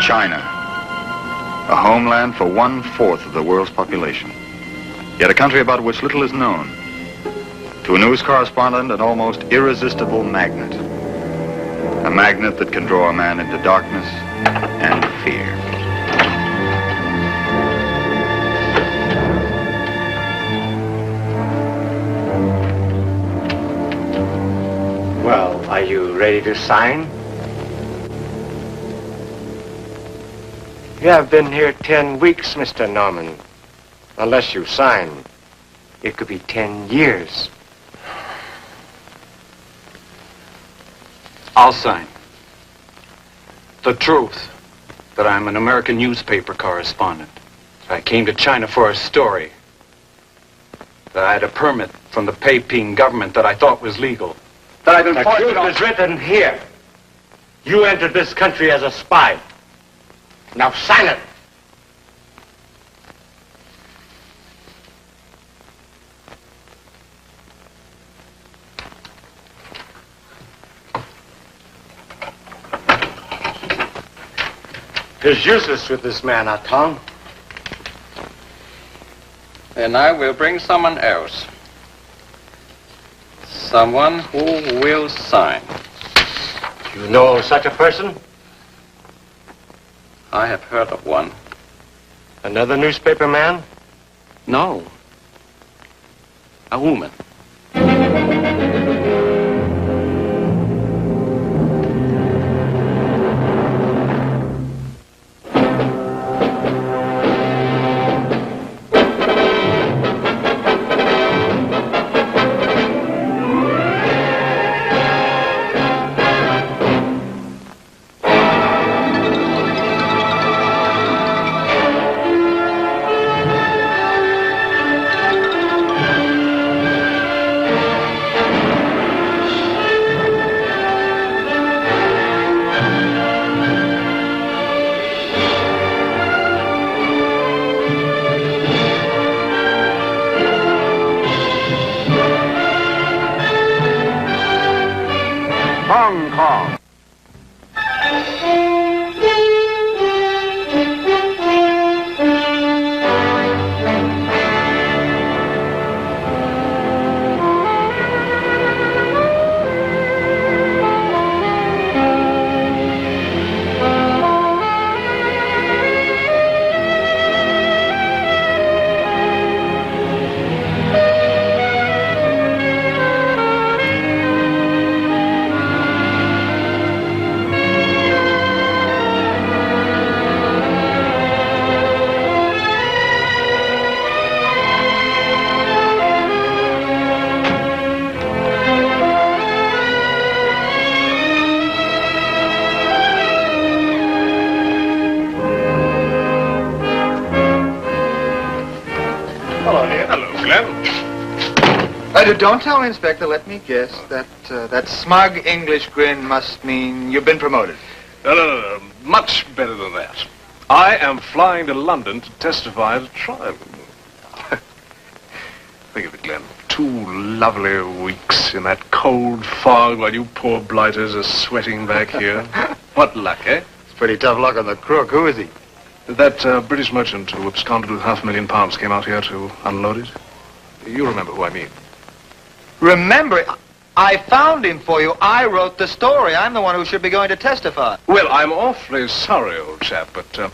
China, a homeland for 1/4 of the world's population, yet a country about which little is known. To a news correspondent, an almost irresistible magnet. A magnet that can draw a man into darkness and fear. Well, are you ready to sign? You have been here 10 weeks, Mr. Norman. Unless you sign, it could be 10 years. I'll sign. The truth that I'm an American newspaper correspondent. I came to China for a story. That I had a permit from the Peiping government that I thought was legal. That I've been The forced truth to... is written here. You entered this country as a spy. Now sign it. It's useless with this man, Atong. And I will bring someone else. Someone who will sign. You know of such a person? I have heard of one. Another newspaper man? No. A woman. Hong Kong. Don't tell me, Inspector. Let me guess. That smug English grin must mean you've been promoted. No. Much better than that. I am flying to London to testify at a trial. Think of it, Glenn. 2 lovely weeks in that cold fog while you poor blighters are sweating back here. What luck, eh? It's pretty tough luck on the crook. Who is he? That British merchant who absconded with £500,000 came out here to unload it. You remember who I mean. Remember, I found him for you. I wrote the story. I'm the one who should be going to testify. Well, I'm awfully sorry, old chap, but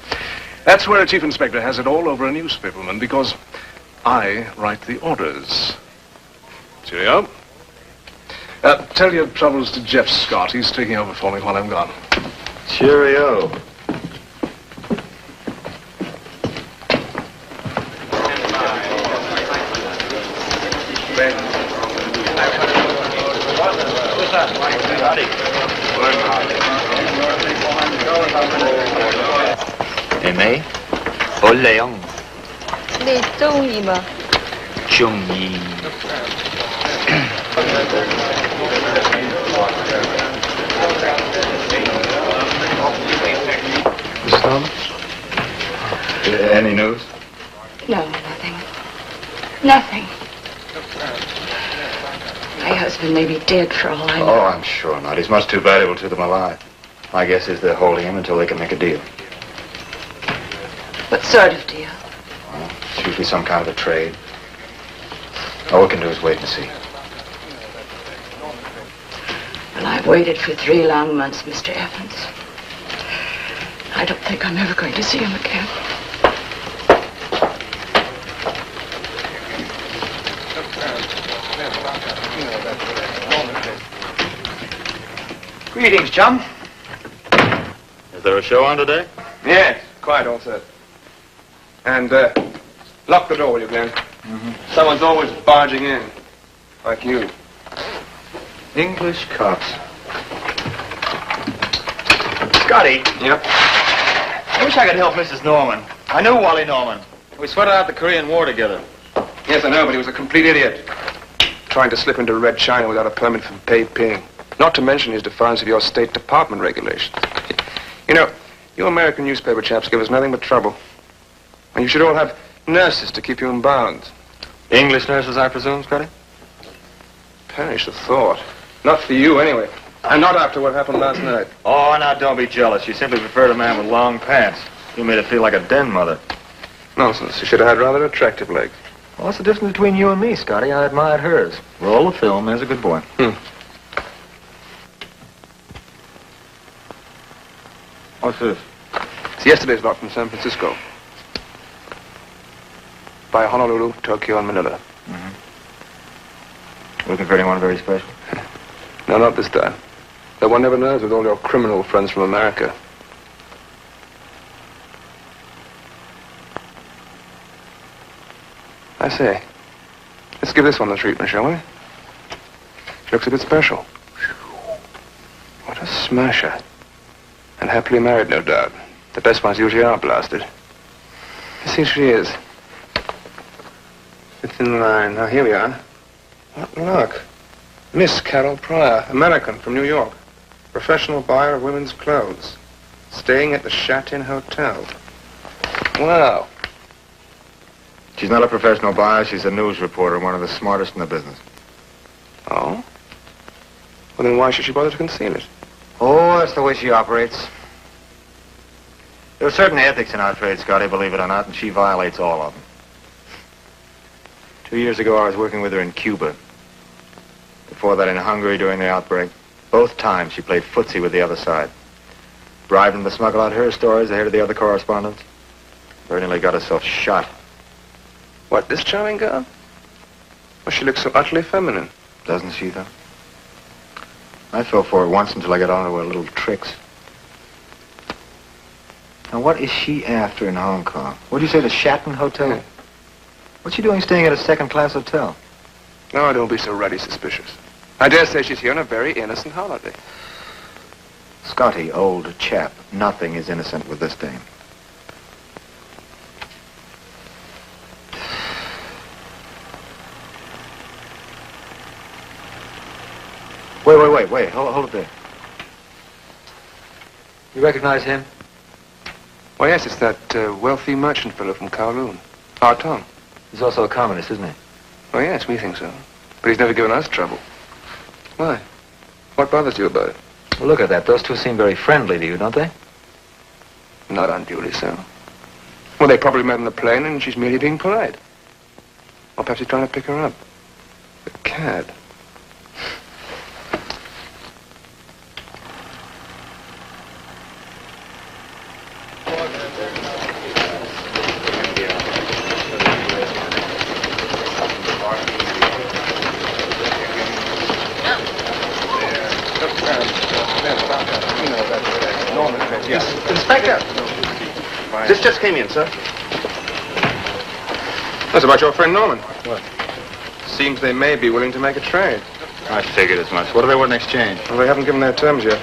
that's where a chief inspector has it all over a newspaperman, because I write the orders. Cheerio. Tell your troubles to Jeff Scott. He's taking over for me while I'm gone. Cheerio. Aimé? 好靚。你中意嗎？中意。Miss Thomas? Any news? No, nothing. Nothing. My husband may be dead for all I know. Oh, I'm sure not. He's much too valuable to them alive. My guess is they're holding him until they can make a deal. What sort of deal? It's usually some kind of a trade. All we can do is wait and see. Well, I've waited for 3 long months, Mr. Evans. I don't think I'm ever going to see him again. Greetings, chum. Is there a show on today? Yes, quite all set. And, lock the door, will you, Glenn? Someone's always barging in, like you. English cops. Scotty. Yep. I wish I could help Mrs. Norman. I knew Wally Norman. We sweated out the Korean War together. Yes, I know, but he was a complete idiot. Trying to slip into Red China without a permit from Peiping. Not to mention his defiance of your State Department regulations. You know, you American newspaper chaps give us nothing but trouble. And you should all have nurses to keep you in bounds. English nurses, I presume, Scotty? Perish the thought. Not for you, anyway. And not after what happened last night. Oh, now don't be jealous. You simply preferred a man with long pants. You made it feel like a den mother. Nonsense. You should have had rather attractive legs. Well, what's the difference between you and me, Scotty? I admired hers. Roll the film. There's a good boy. What's this? It's yesterday's lot from San Francisco. By Honolulu, Tokyo, and Manila. Looking for anyone very special? No, not this time. Though one never knows with all your criminal friends from America. I say, let's give this one the treatment, shall we? She looks a bit special. What a smasher. And happily married, no doubt. The best ones usually are blasted. You see, she is. It's in line. Now, here we are. What luck. Miss Carol Pryor, American from New York. Professional buyer of women's clothes. Staying at the Shatin Hotel. Wow. She's not a professional buyer. She's a news reporter, one of the smartest in the business. Oh? Well, then why should she bother to conceal it? Oh, that's the way she operates. There are certain ethics in our trade, Scotty, believe it or not, and she violates all of them. 2 years ago, I was working with her in Cuba. Before that, in Hungary during the outbreak. Both times, she played footsie with the other side. Bribed them to smuggle out her stories ahead of the other correspondents. Very nearly got herself shot. What, this charming girl? Well, she looks so utterly feminine. Doesn't she, though? I fell for it once until I got onto her little tricks. Now, what is she after in Hong Kong? What'd you say, the Shatin Hotel? Yeah. What's she doing staying at a second-class hotel? No, don't be so ruddy suspicious. I dare say she's here on a very innocent holiday. Scotty, old chap, nothing is innocent with this dame. Wait. Hold it there. You recognize him? Well, yes, it's that wealthy merchant fellow from Kowloon. Our Tom. He's also a communist, isn't he? Oh, yes, we think so. But he's never given us trouble. Why? What bothers you about it? Well, look at that. Those two seem very friendly to you, don't they? Not unduly so. Well, they probably met on the plane and she's merely being polite. Or perhaps he's trying to pick her up. The cad. Inspector! This just came in, sir. That's about your friend Norman. What? Seems they may be willing to make a trade. I figured as much. What do they want in exchange? Well, they haven't given their terms yet.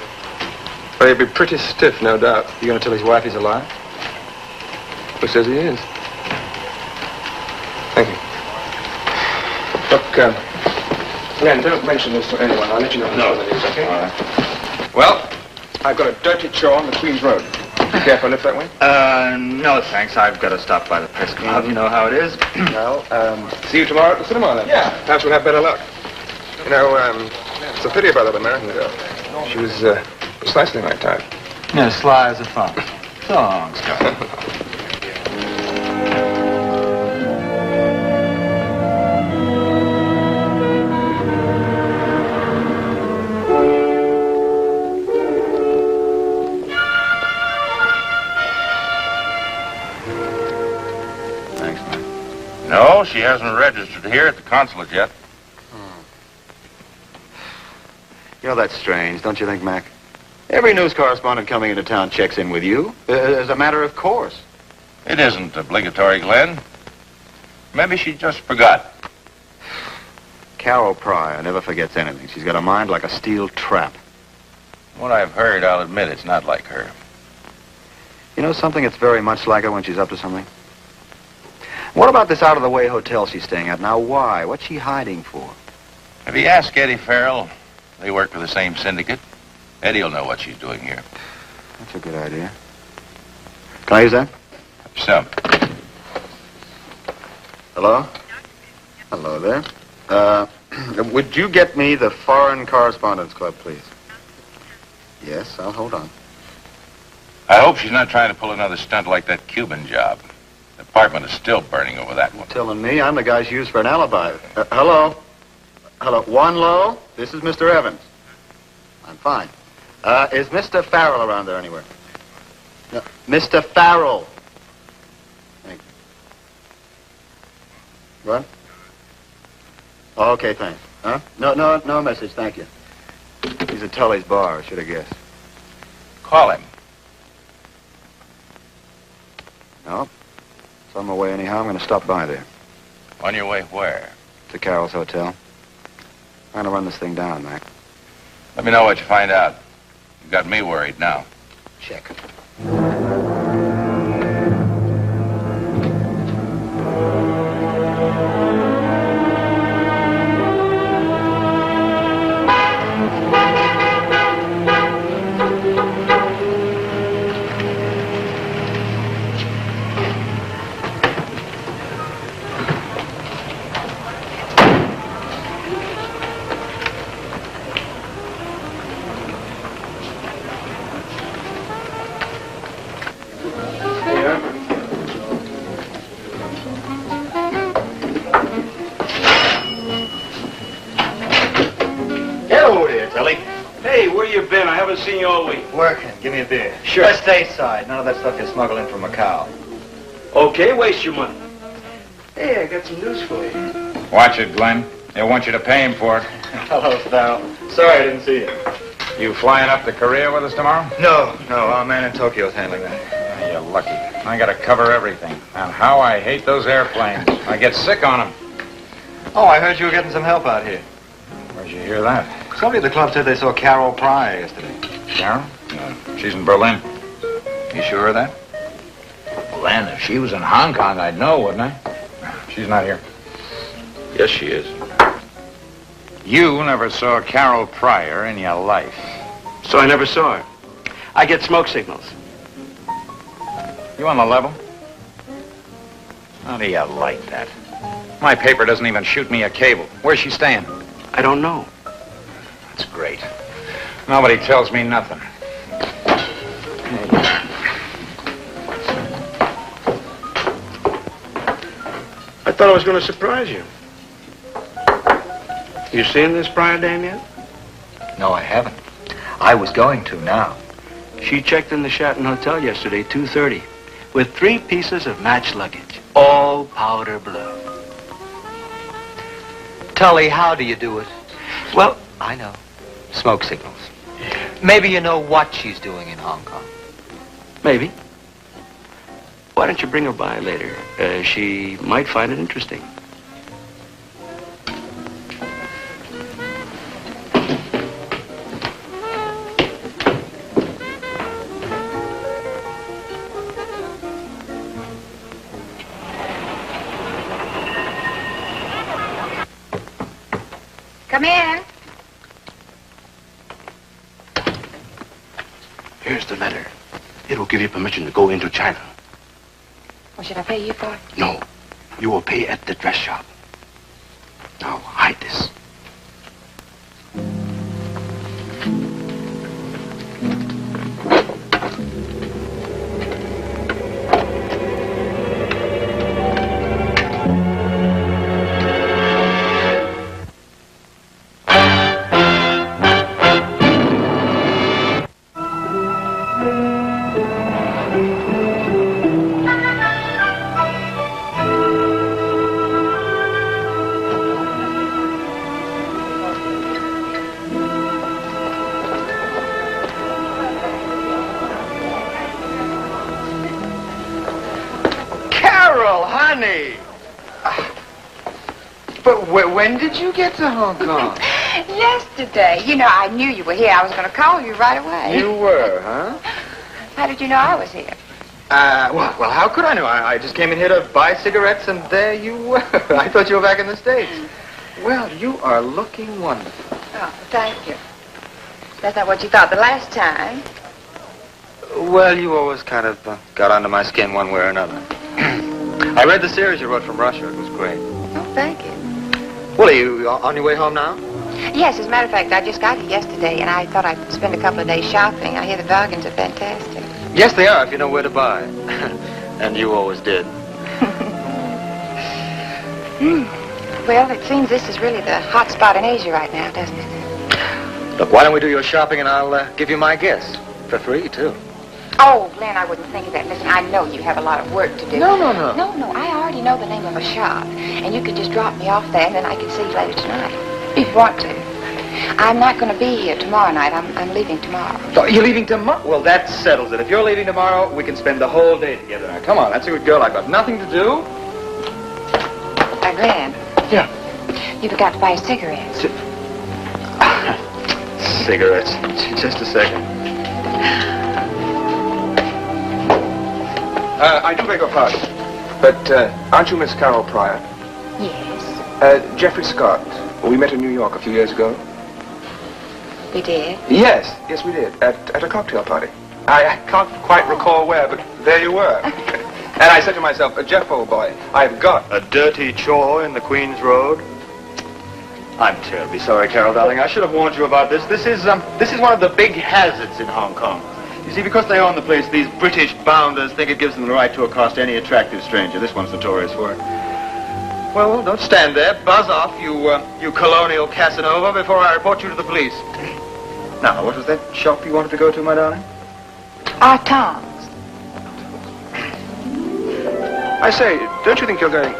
But he'll be pretty stiff, no doubt. You gonna tell his wife he's alive? Who says he is? Thank you. Look, Glenn, don't mention this to anyone. I'll let you know when the news, okay? All right. Well, I've got a dirty chore on the Queen's Road. Be careful, lift that way. No thanks. I've got to stop by the press club. You know how it is. Well, see you tomorrow at the cinema then. Yeah. Perhaps we'll have better luck. You know, it's a pity about that American girl. She was precisely my type. Yeah, sly as a fox. So long, Scott. she hasn't registered here at the consulate yet. You know, that's strange, don't you think, Mac? Every news correspondent coming into town checks in with you, as a matter of course. It isn't obligatory, Glenn. Maybe she just forgot. Carol Pryor never forgets anything. She's got a mind like a steel trap. What I've heard, I'll admit it's not like her. You know something? It's very much like her when she's up to something. What about this out-of-the-way hotel she's staying at? Now, why? What's she hiding for? If you ask Eddie Farrell, they work for the same syndicate. Eddie'll know what she's doing here. That's a good idea. Can I use that? So, Hello? Hello there. Would you get me the Foreign Correspondents Club, please? Yes, I'll hold on. I hope she's not trying to pull another stunt like that Cuban job. The department is still burning over that one. Telling me I'm the guy she used for an alibi. Hello? Hello? One low? This is Mr. Evans. I'm fine. Is Mr. Farrell around there anywhere? No, Mr. Farrell. Thank you. What? Oh, okay, thanks. Huh? No message, thank you. He's at Tully's bar, I should have guessed. Call him. No. So I'm away anyhow. I'm going to stop by there. On your way where? To Carol's hotel. I'm going to run this thing down, Mac. Let me know what you find out. You've got me worried now. Check. Seen you all week. Working. Give me a beer. Sure. Let's stateside. None of that stuff you smuggle in from Macau. Okay, waste your money. Hey, I got some news for you. Watch it, Glenn. They'll want you to pay him for it. Hello, Farrell. Sorry I didn't see you. You flying up to Korea with us tomorrow? No. Our man in Tokyo's handling that. You're lucky. I gotta cover everything. And how I hate those airplanes. I get sick on them. Oh, I heard you were getting some help out here. Where'd you hear that? Somebody at the club said they saw Carol Pryor yesterday. Carol? No, she's in Berlin. You sure of that? Glenn, if she was in Hong Kong, I'd know, wouldn't I? She's not here. Yes, she is. You never saw Carol Pryor in your life. So I never saw her. I get smoke signals. You on the level? How do you like that? My paper doesn't even shoot me a cable. Where's she staying? I don't know. That's great. Nobody tells me nothing. I thought I was going to surprise you. You seen this Pryor dame yet? No, I haven't. I was going to now. She checked in the Sheraton Hotel yesterday, 2:30, with 3 pieces of match luggage, all powder blue. Tully, how do you do it? Well, I know. Smoke signals. Maybe you know what she's doing in Hong Kong. maybe. Why don't you bring her by later? She might find it interesting. Come in. Here's the letter. It'll give you permission to go into China. What should I pay you for? No, you will pay at the dress shop. Now, hide this. Honey! But when did you get to Hong Kong? Yesterday. You know, I knew you were here. I was going to call you right away. You were, huh? How did you know I was here? Well, how could I know? I just came in here to buy cigarettes, and there you were. I thought you were back in the States. Well, you are looking wonderful. Oh, thank you. That's not what you thought the last time. Well, you always kind of got under my skin one way or another. I read the series you wrote from Russia. It was great. Oh, thank you. Well, are you on your way home now? Yes, as a matter of fact, I just got here yesterday, and I thought I'd spend a couple of days shopping. I hear the bargains are fantastic. Yes, they are, if you know where to buy. And you always did. Well, it seems this is really the hot spot in Asia right now, doesn't it? Look, why don't we do your shopping, and I'll give you my guess. For free, too. Oh, Glenn, I wouldn't think of that. Listen, I know you have a lot of work to do. No. No, I already know the name of a shop. And you could just drop me off there, and then I can see you later tonight, if you want to. I'm not going to be here tomorrow night. I'm leaving tomorrow. Oh, you're leaving tomorrow? Well, that settles it. If you're leaving tomorrow, we can spend the whole day together. Now, come on, that's a good girl. I've got nothing to do. Glenn. Yeah. You forgot to buy cigarettes. Cigarettes. Just a second. I do beg your pardon, but aren't you Miss Carol Pryor? Yes. Jeffrey Scott. We met in New York a few years ago. We did? Yes, we did. At a cocktail party. I can't quite recall where, but there you were. And I said to myself, Jeff, old boy, I've got a dirty chore in the Queens Road. I'm terribly sorry, Carol, darling. I should have warned you about this. This is one of the big hazards in Hong Kong. You see, because they own the place, these British bounders think it gives them the right to accost any attractive stranger. This one's notorious for it. Well, don't stand there. Buzz off, you colonial Casanova, before I report you to the police. Now, what was that shop you wanted to go to, my darling? Our Tom's. I say, don't you think you're going...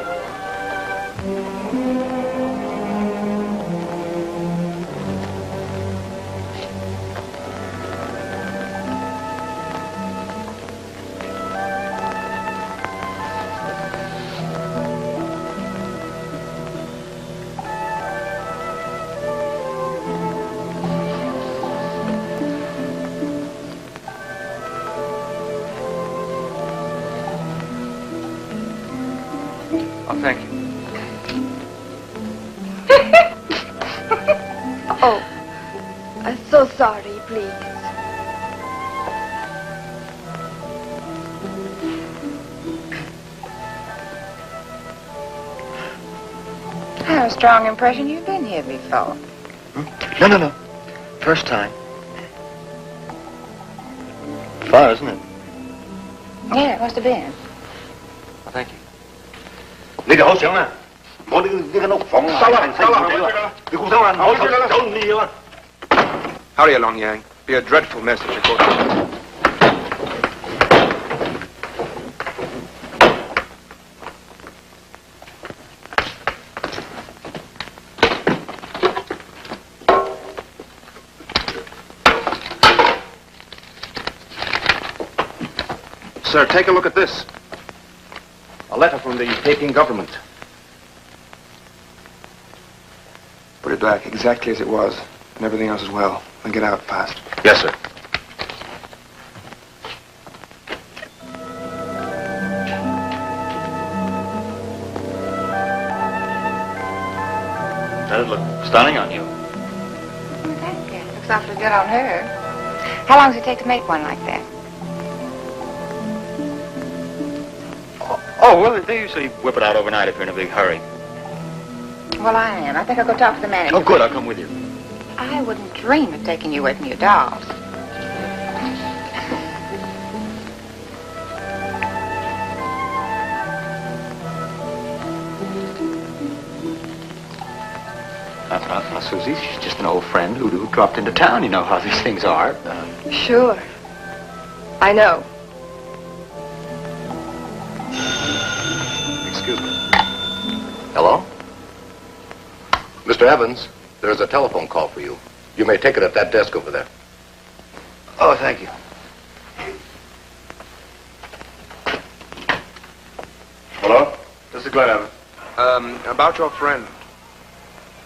Thank you. Oh, I'm so sorry, please. I have a strong impression you've been here before. No. First time. Far, isn't it? Yeah, it must have been. Well, thank you. 你哋好想啊！我呢間屋房啊，收啦，你顧生啊，我走唔要啊！ Hurry along, Yang. Be a dreadful message, of course. Sir, take a look at this. A letter from the Peking government. Put it back exactly as it was, and everything else as well. And get out fast. Yes, sir. Does look stunning on you. Oh, thank you. Looks awfully good on her. How long does it take to make one like that? Oh, well, they usually whip it out overnight if you're in a big hurry. Well, I am. I think I'll go talk to the manager. Oh, good. I'll come with you. I wouldn't dream of taking you away from your dolls. Now, Susie, she's just an old friend who dropped into town. You know how these things are. Sure. I know. Excuse me. Hello? Mr. Evans, there's a telephone call for you. You may take it at that desk over there. Oh, thank you. Hello? Glenavon? About your friend.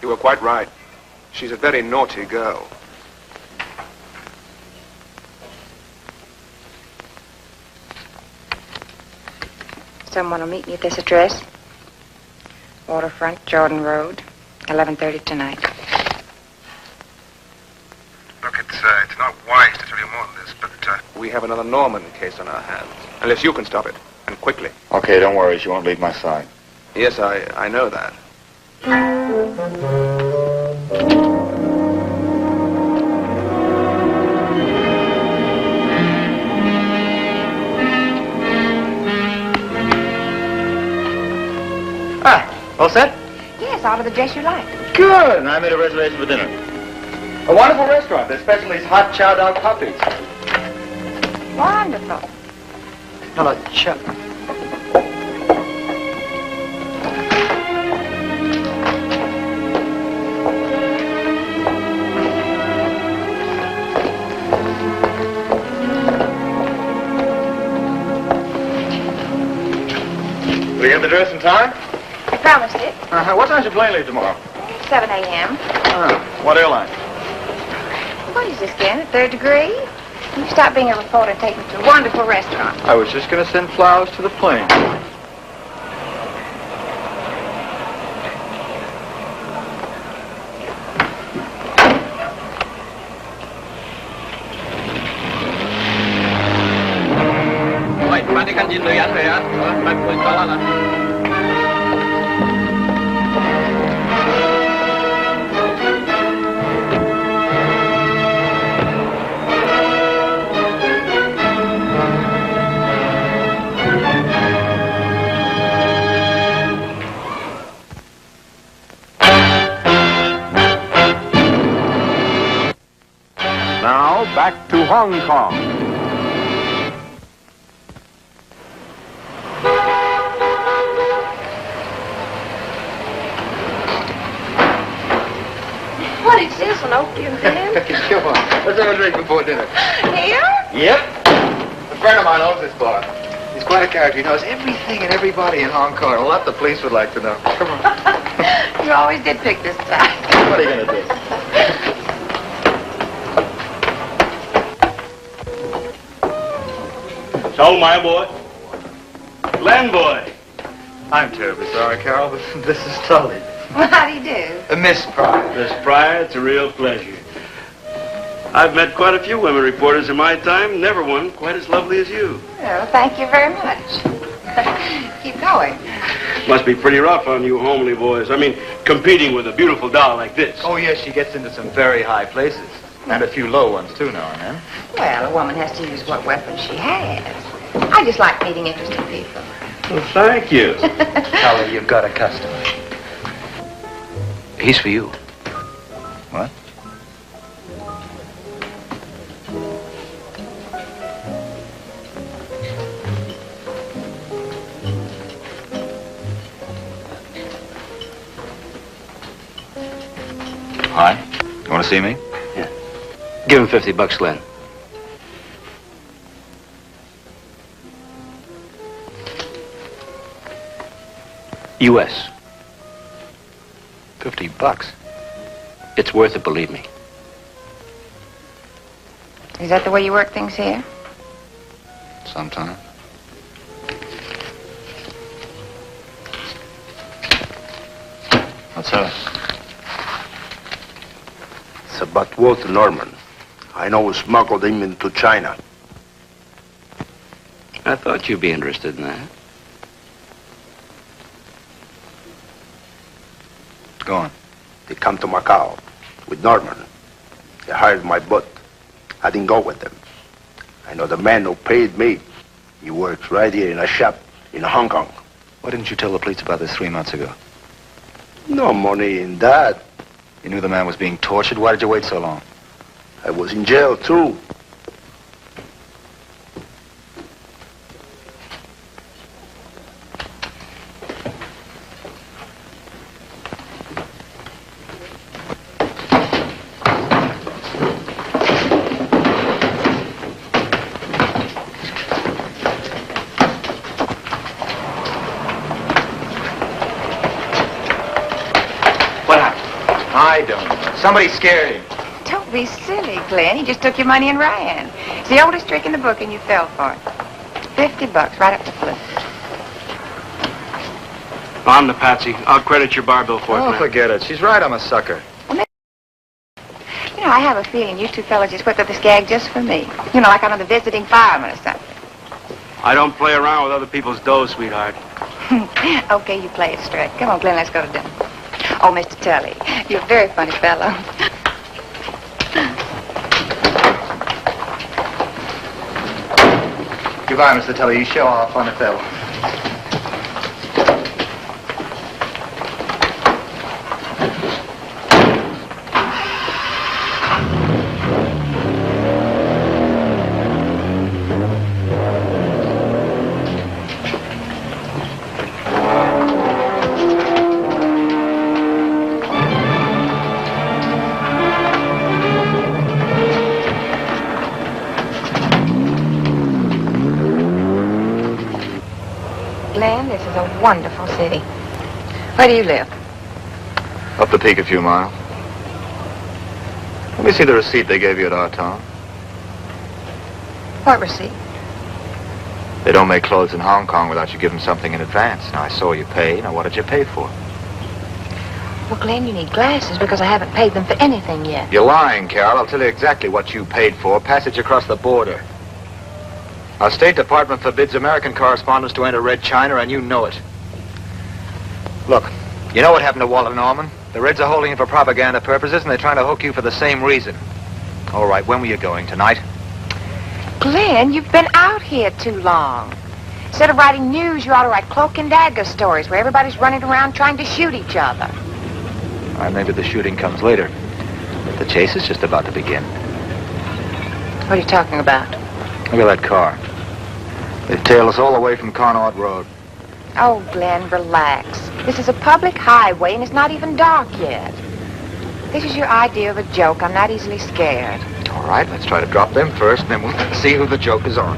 You were quite right. She's a very naughty girl. Someone will meet me at this address. Waterfront, Jordan Road, 11:30 tonight. Look, it's not wise to tell you more than this, but we have another Norman case on our hands. Unless you can stop it, and quickly. Okay, don't worry. She won't leave my side. Yes, I know that. All set? Yes, out of the dress you like. Good. And I made a reservation for dinner. A wonderful restaurant. Their specialty is hot chow dog puppies. Wonderful. Hello, chow. Will you get the dress in time? I promised it. What time's your plane leave tomorrow? 7 a.m. What airline? What is this, Ken? Third degree? You stop being a reporter and take me to a wonderful restaurant. I was just going to send flowers to the plane. Now, back to Hong Kong. What is this, an opium den? Come on. Let's have a drink before dinner. Here? Yep. A friend of mine owns this bar. He's quite a character. He knows everything and everybody in Hong Kong. A lot the police would like to know. Come on. You always did pick this side. What are you going to do? So, my boy. Glenn boy. I'm terribly sorry, Carol, but this is Tully. Well, how do you do? Miss Pryor. Miss Pryor, it's a real pleasure. I've met quite a few women reporters in my time, never one quite as lovely as you. Well, thank you very much. Keep going. Must be pretty rough on you homely boys. I mean, competing with a beautiful doll like this. Oh, yes, she gets into some very high places. And a few low ones, too, now and then. Well, a woman has to use what weapons she has. I just like meeting interesting people. Well, thank you. Tully, you've got a customer. He's for you. What? Hi. You want to see me? Give him $50, Glenn. U.S. $50. It's worth it, believe me. Is that the way you work things here? Sometime. What's up? It's about Walter Norman. I know we smuggled him into China. I thought you'd be interested in that. Go on. They come to Macau with Norman. They hired my boat. I didn't go with them. I know the man who paid me. He works right here in a shop in Hong Kong. Why didn't you tell the police about this 3 months ago? No money in that. You knew the man was being tortured. Why did you wait so long? I was in jail, too. I don't. Somebody scared him. Don't be silly, Glenn. He just took your money and ran. It's the oldest trick in the book, and you fell for it. $50, right up to flip. I'm the patsy. I'll credit your bar bill for it, Oh, man. forget it. She's right, I'm a sucker. You know, I have a feeling you two fellas just whipped up this gag just for me. You know, like I'm the visiting fireman or something. I don't play around with other people's dough, sweetheart. Okay, you play it straight. Come on, Glenn, let's go to dinner. Oh, Mr. Tully, you're a very funny fellow. Goodbye, Mr. Tully. You show off on the fellow. Glenn, this is a wonderful city. Where do you live? Up the peak a few miles. Let me see the receipt they gave you at our town. What receipt? They don't make clothes in Hong Kong without you giving something in advance. Now, I saw you pay. Now, what did you pay for? Well, Glenn, you need glasses because I haven't paid them for anything yet. You're lying, Carol. I'll tell you exactly what you paid for. Passage across the border. Our State Department forbids American correspondents to enter Red China, and you know it. Look, you know what happened to Walter Norman? The Reds are holding him for propaganda purposes, and they're trying to hook you for the same reason. All right, when were you going? Tonight? Glenn, you've been out here too long. Instead of writing news, you ought to write cloak and dagger stories where everybody's running around trying to shoot each other. All right, maybe the shooting comes later. But the chase is just about to begin. What are you talking about? Look at that car. They've tailed us all the way from Connaught Road. Oh, Glenn, relax. This is a public highway, and it's not even dark yet. This is your idea of a joke. I'm not easily scared. All right, let's try to drop them first, and then we'll see who the joke is on.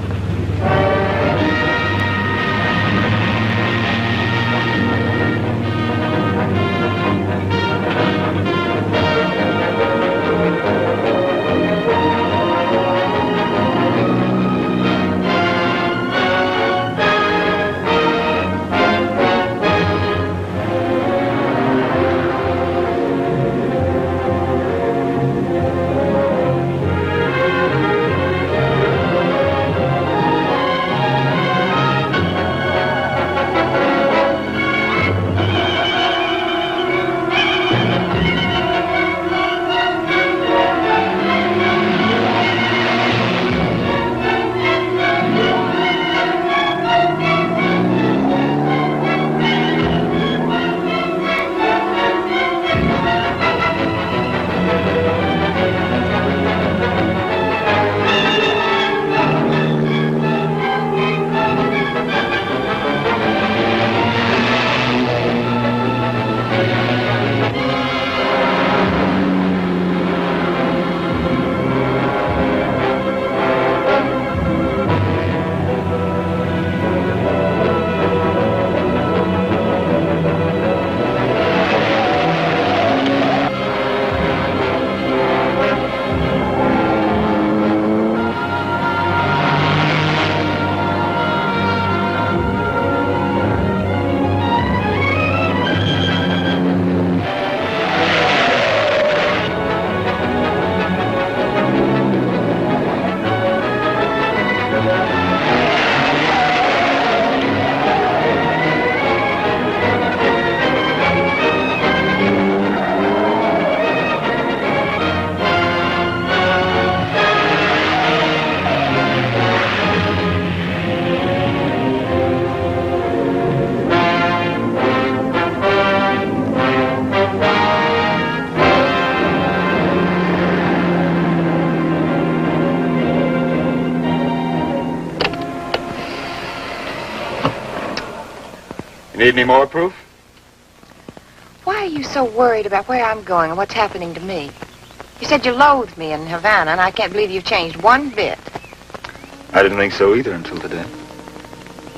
Need any more proof? Why are you so worried about where I'm going and what's happening to me? You said you loathed me in Havana, and I can't believe you've changed one bit. I didn't think so either until today.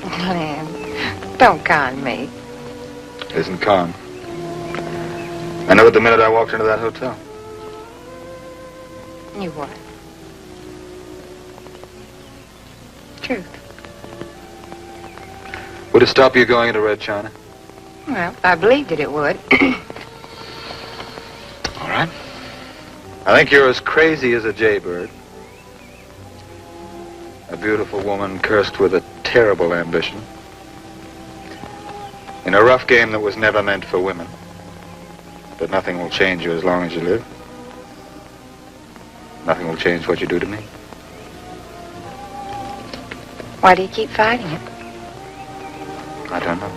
Glenn, don't con me. Isn't con. I knew it the minute I walked into that hotel. You what? Truth. Would it stop you going into Red China? Well, I believed that it would. All right. I think you're as crazy as a jaybird. A beautiful woman cursed with a terrible ambition. In a rough game that was never meant for women. But nothing will change you as long as you live. Nothing will change what you do to me. Why do you keep fighting it? I don't know.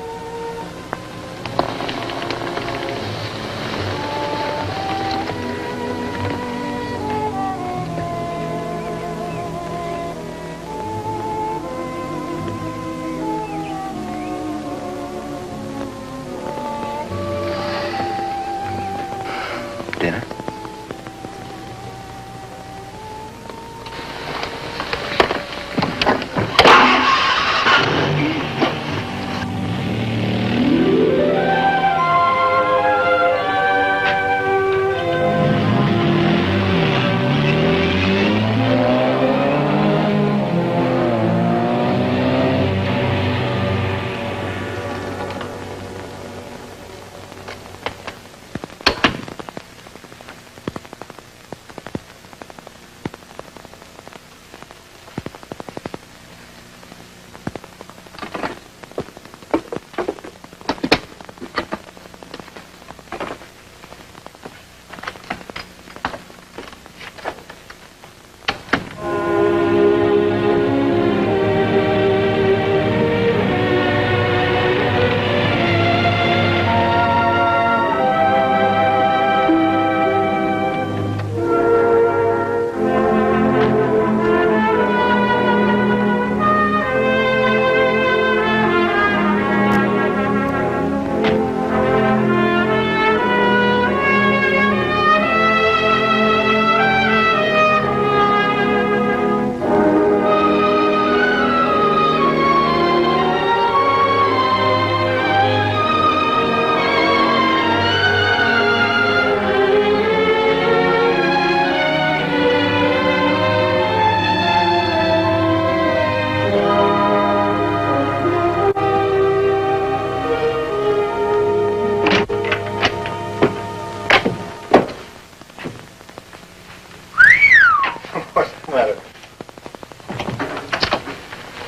Dinner?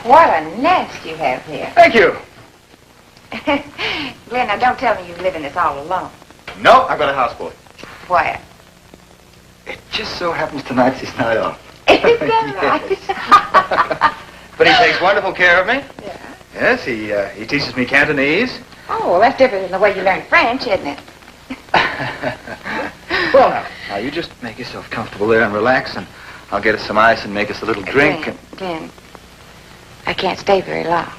What a nest you have here. Thank you. Glenn, now don't tell me you live in this all alone. No, I've got a houseboy. Where? It just so happens tonight's his night off. Is that right? But he takes wonderful care of me. Yeah. Yes, he teaches me Cantonese. Oh, well, that's different than the way you learn French, isn't it? Well, now you just make yourself comfortable there and relax, and I'll get us some ice and make us a little drink. Glenn, I can't stay very long.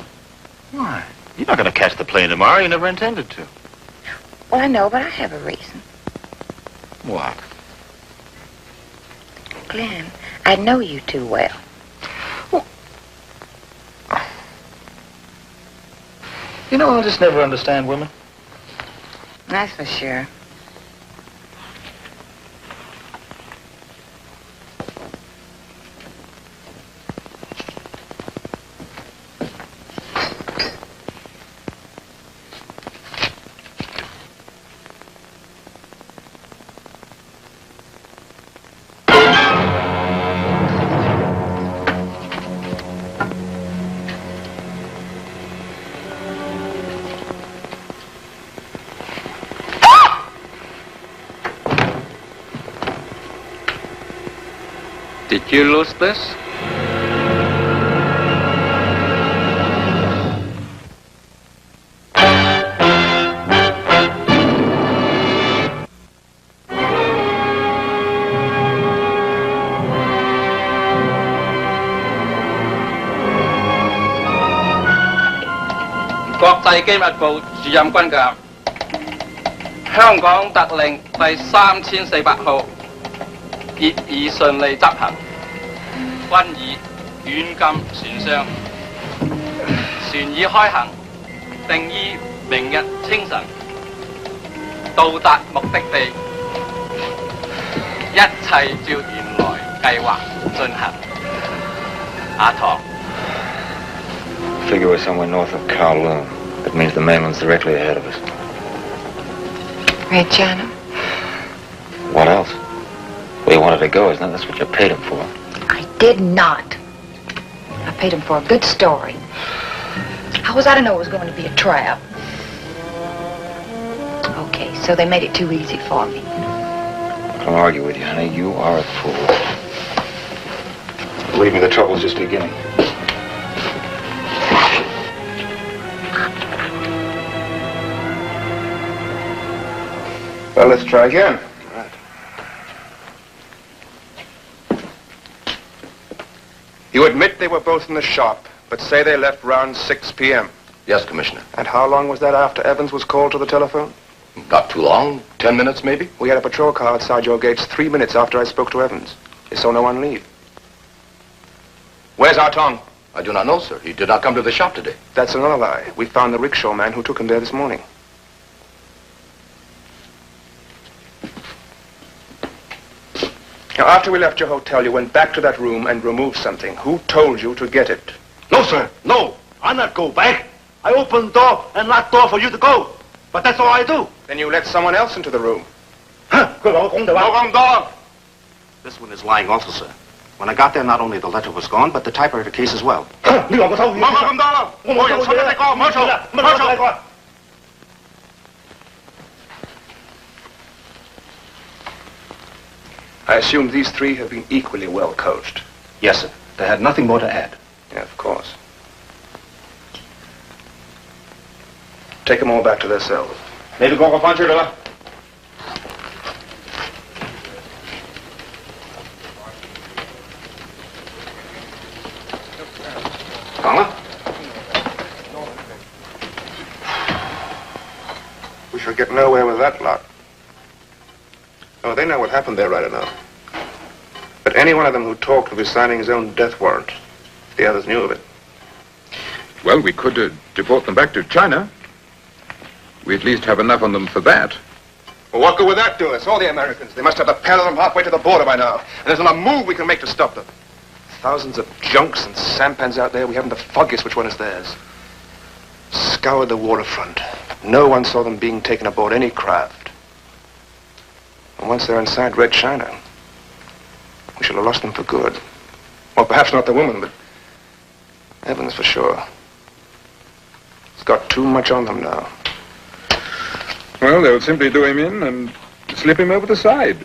Why? You're not going to catch the plane tomorrow. You never intended to. Well, I know, but I have a reason. What? Glenn, I know you too well. You know, I'll just never understand women. That's for sure. Did you lose this?國際機密部主任軍艦，香港特令第3400號，業已順利執行，軍已軟禁船上，船已開行，定於明日清晨。到達目的地，一切照原來計劃進行。阿唐。 Figure we're somewhere north of Kowloon. That means the mainland's directly ahead of us. Red China? What else? Well, you wanted to go, isn't it? That's what you paid him for. I did not. I paid him for a good story. How was I to know it was going to be a trap? Okay, so they made it too easy for me. I don't argue with you, honey. You are a fool. Believe me, the trouble's just beginning. Well, let's try again. Right. You admit they were both in the shop, but say they left around 6 p.m. Yes, Commissioner. And how long was that after Evans was called to the telephone? Not too long. 10 minutes, maybe? We had a patrol car outside your gates 3 minutes after I spoke to Evans. They saw no one leave. Where's our Tong? I do not know, sir. He did not come to the shop today. That's another lie. We found the rickshaw man who took him there this morning. Now, after we left your hotel, you went back to that room and removed something. Who told you to get it? No, sir. No. I not go back. I open door and lock door for you to go. But that's all I do. Then you let someone else into the room. This one is lying also, sir. When I got there, not only the letter was gone, but the typewriter case as well. I assume these three have been equally well coached. Yes, sir. They had nothing more to add. Yeah, of course. Take them all back to their cells. Maybe go punch it up. We shall get nowhere with that lot. Oh, they know what happened there right enough. But any one of them who talked would be signing his own death warrant. If the others knew of it. Well, we could deport them back to China. We at least have enough on them for that. Well, what good would that do us? All the Americans. They must have the pair of them halfway to the border by now. And there's not a move we can make to stop them. Thousands of junks and sampans out there. We haven't the foggiest which one is theirs. Scoured the waterfront. No one saw them being taken aboard any craft. And once they're inside Red China, we shall have lost them for good. Well, perhaps not the woman, but Evans for sure. It's got too much on them now. Well, they'll simply do him in and slip him over the side.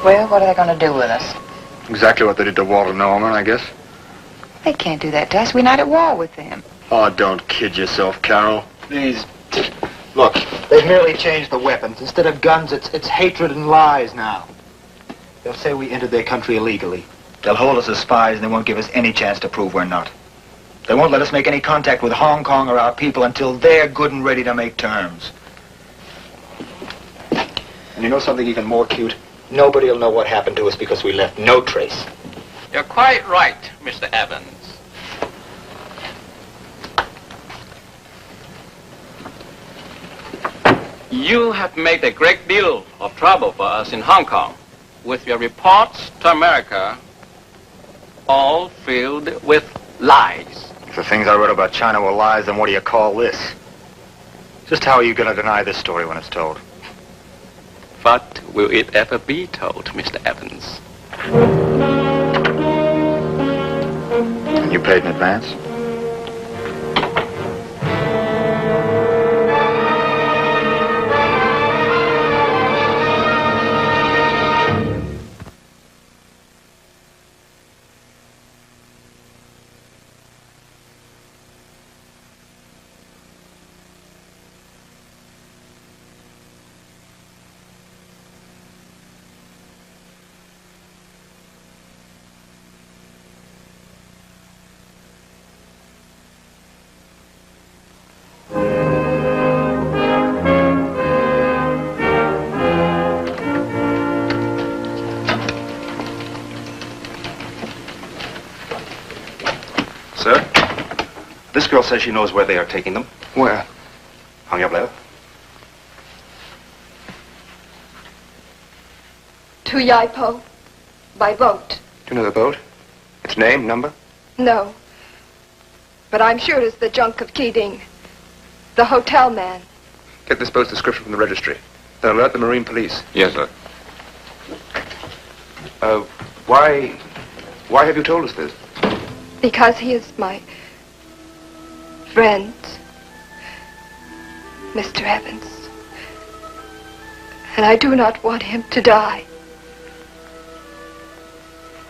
Well, what are they going to do with us? Exactly what they did to Walter Norman, I guess. They can't do that to us. We're not at war with them. Oh, don't kid yourself, Carol. These... Look, they've merely changed the weapons. Instead of guns, it's hatred and lies now. They'll say we entered their country illegally. They'll hold us as spies, and they won't give us any chance to prove we're not. They won't let us make any contact with Hong Kong or our people until they're good and ready to make terms. And you know something even more cute? Nobody will know what happened to us because we left no trace. You're quite right, Mr. Evans. You have made a great deal of trouble for us in Hong Kong with your reports to America, all filled with lies. If the things I wrote about China were lies, then what do you call this? Just how are you going to deny this story when it's told? But will it ever be told, Mr. Evans? And you paid in advance? girl says she knows where they are taking them. Where? Hung up there. To Yaipo. By boat. Do you know the boat? Its name, number? No. But I'm sure it's the junk of Keating. The hotel man. Get this boat's description from the registry. Then alert the Marine Police. Yes, sir. Why have you told us this? Because he is my friend, Mr. Evans. And I do not want him to die.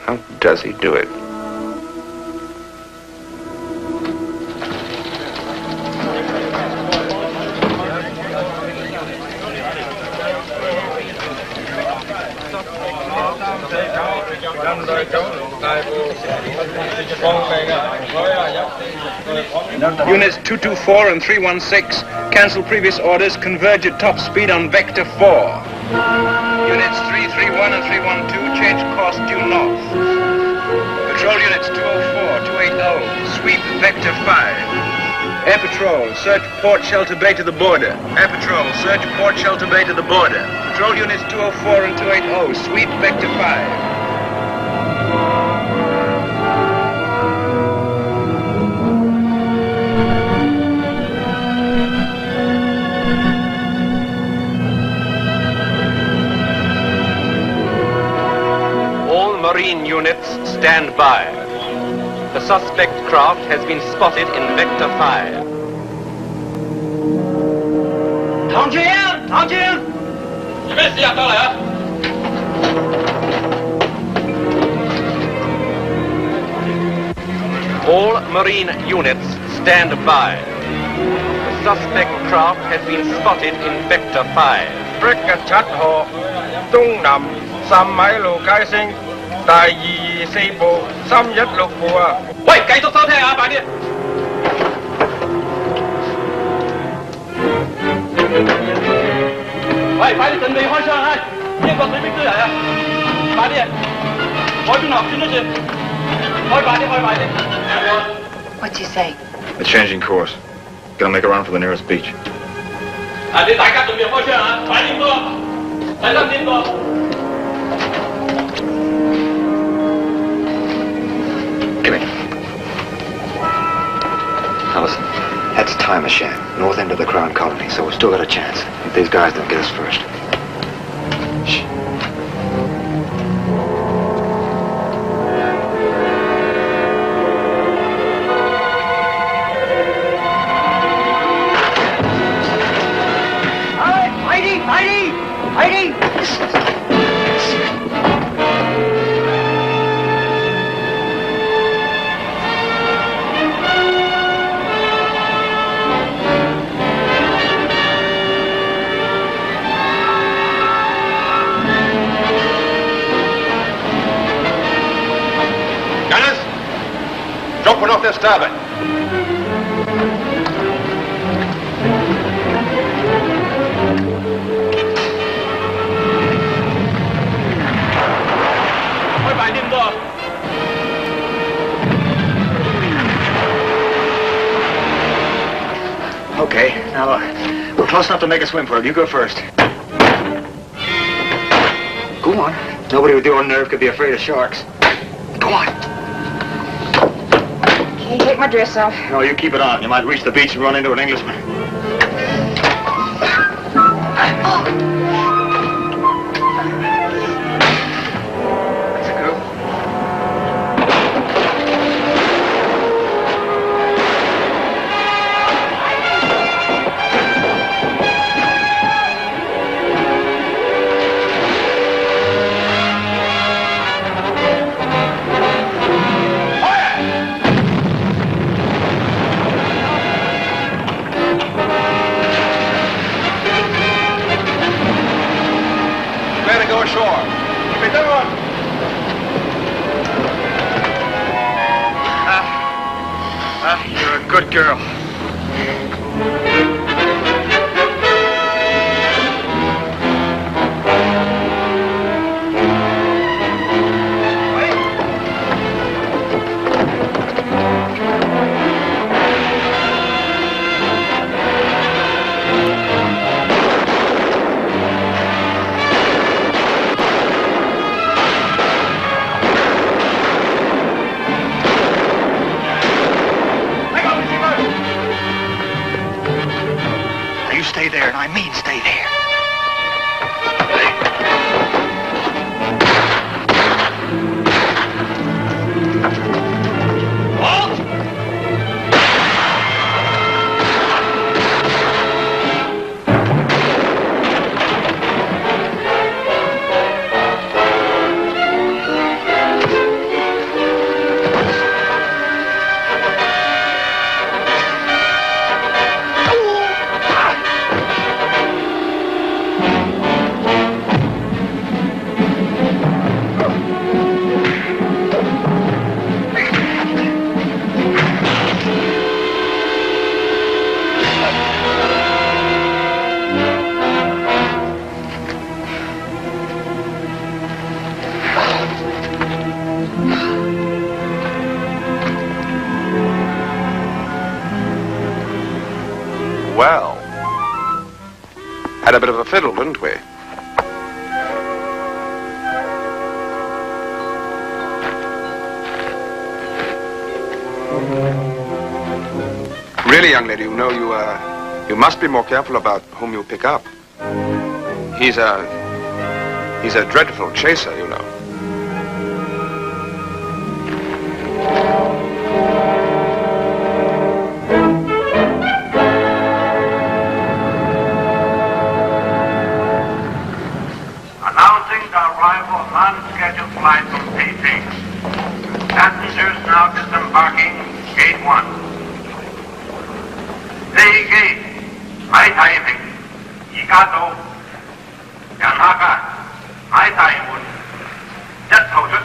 How does he do it? Units 224 and 316, cancel previous orders, converge at top speed on Vector 4. Units 331 and 312, change course due north. Patrol units 204, 280, sweep Vector 5. Air Patrol, search Port Shelter Bay to the border. Air Patrol, search Port Shelter Bay to the border. Patrol units 204 and 280, sweep Vector 5. Marine units, stand by. The suspect craft has been spotted in Vector 5. 唐军，唐军，准备思想到来啊！ All Marine units, stand by. The suspect craft has been spotted in Vector 5. Frigate 7號東南3米路街星。 第224部316部啊！喂，繼續收聽啊，快啲！喂，快啲準備開槍啊！英國水兵追嚟啊！快啲啊！海邊落轉咗轉，開快啲，開快啲！ What'd you say? They're changing course. Gonna make a run for the nearest beach. 啊！你大家準備開槍啊！快啲多，細心啲多。 Now listen, that's Time Machine, north end of the Crown Colony, so we've still got a chance if these guys don't get us first. Shh. Heidi! Heidi! Heidi! Open off their starboard. Okay, now we're close enough to make a swim for it. You go first. Go on. Nobody with your nerve could be afraid of sharks. Go on. Can you take my dress off? No, you keep it on. You might reach the beach and run into an Englishman. That's a girl. Ashore. Be down. You're a good girl. You stay there, and I mean stay there. Well, had a bit of a fiddle, didn't we? Really, young lady, you know, you must be more careful about whom you pick up. He's a dreadful chaser, you know. Announcing the arrival of unscheduled flight from Beijing. Passengers now disembarking, Gate 1. Gate, Mai Taiping, Yigato, Yanaga, Mai Taiwan, Jet Total.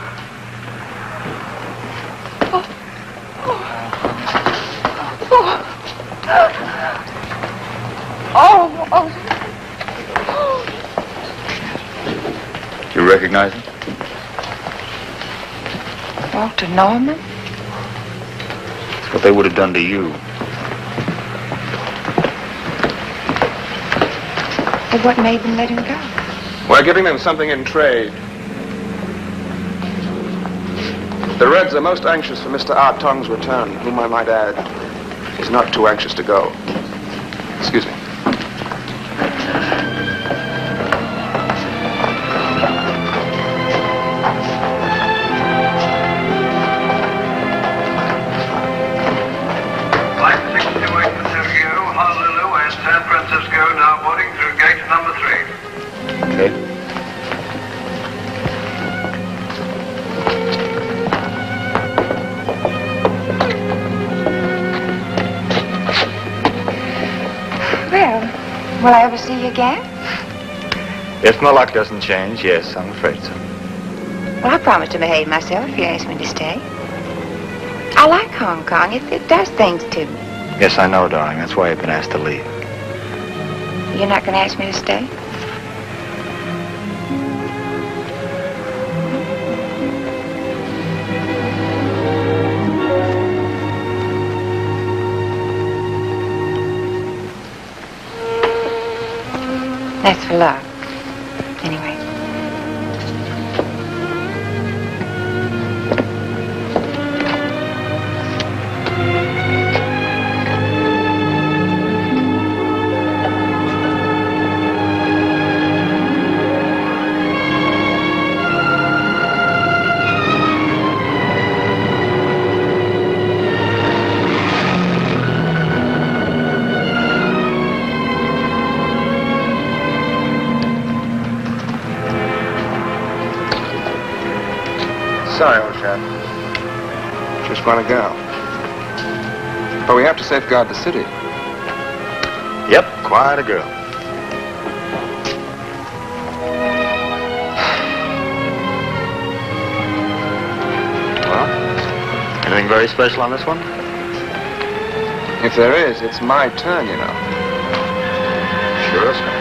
Do you recognize him? Walter Norman? It's what they would have done to you. Well, what made them let him go? We're giving them something in trade. The Reds are most anxious for Mr. Ah Tong's return, whom I might add is not too anxious to go. Excuse me. Flight 628 to Tokyo, Honolulu, and San Francisco now boarding through gate number 3. Okay. Well, will I ever see you again? If my luck doesn't change, yes, I'm afraid so. Well, I promise to behave myself if you ask me to stay. I like Hong Kong. It does things to me. Yes, I know, darling. That's why I've been asked to leave. You're not going to ask me to stay? That's for love. Anyway. Sorry, old chap. Just want to go. But we have to safeguard the city. Yep, quite a girl. Well, anything very special on this one? If there is, it's my turn, you know. Sure, sir.